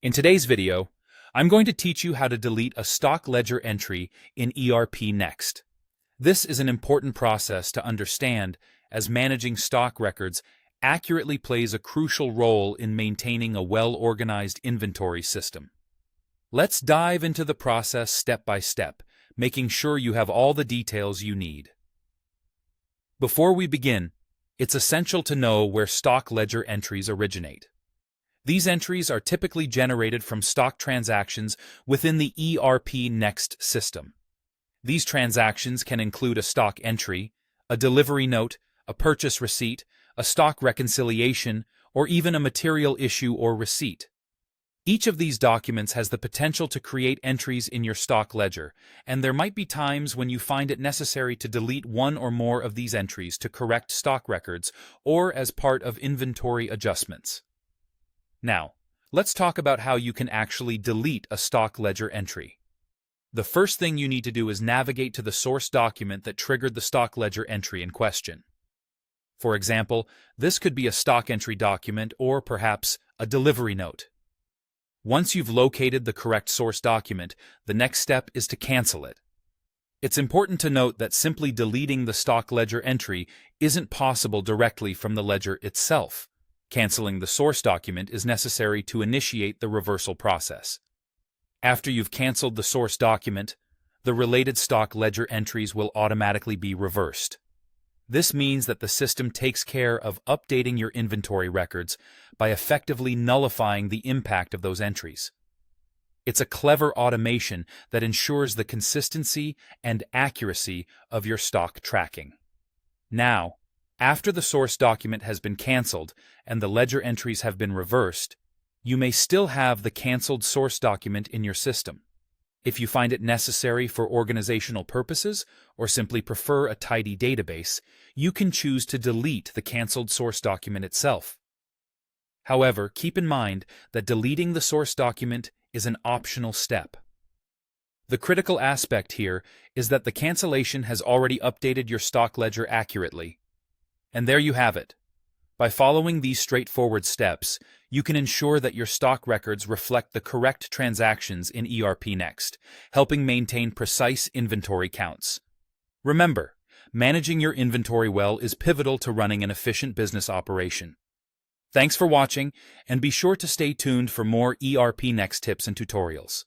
In today's video, I'm going to teach you how to delete a stock ledger entry in ERPNext. This is an important process to understand as managing stock records accurately plays a crucial role in maintaining a well-organized inventory system. Let's dive into the process step by step, making sure you have all the details you need. Before we begin, it's essential to know where stock ledger entries originate. These entries are typically generated from stock transactions within the ERPNext system. These transactions can include a stock entry, a delivery note, a purchase receipt, a stock reconciliation, or even a material issue or receipt. Each of these documents has the potential to create entries in your stock ledger, and there might be times when you find it necessary to delete one or more of these entries to correct stock records or as part of inventory adjustments. Now, let's talk about how you can actually delete a stock ledger entry. The first thing you need to do is navigate to the source document that triggered the stock ledger entry in question. For example, this could be a stock entry document or perhaps a delivery note. Once you've located the correct source document, the next step is to cancel it. It's important to note that simply deleting the stock ledger entry isn't possible directly from the ledger itself. Canceling the source document is necessary to initiate the reversal process. After you've canceled the source document, the related stock ledger entries will automatically be reversed. This means that the system takes care of updating your inventory records by effectively nullifying the impact of those entries. It's a clever automation that ensures the consistency and accuracy of your stock tracking. Now, after the source document has been canceled and the ledger entries have been reversed, you may still have the canceled source document in your system. If you find it necessary for organizational purposes or simply prefer a tidy database, you can choose to delete the canceled source document itself. However, keep in mind that deleting the source document is an optional step. The critical aspect here is that the cancellation has already updated your stock ledger accurately. And there you have it. By following these straightforward steps, you can ensure that your stock records reflect the correct transactions in ERPNext, helping maintain precise inventory counts. Remember, managing your inventory well is pivotal to running an efficient business operation. Thanks for watching, and be sure to stay tuned for more ERPNext tips and tutorials.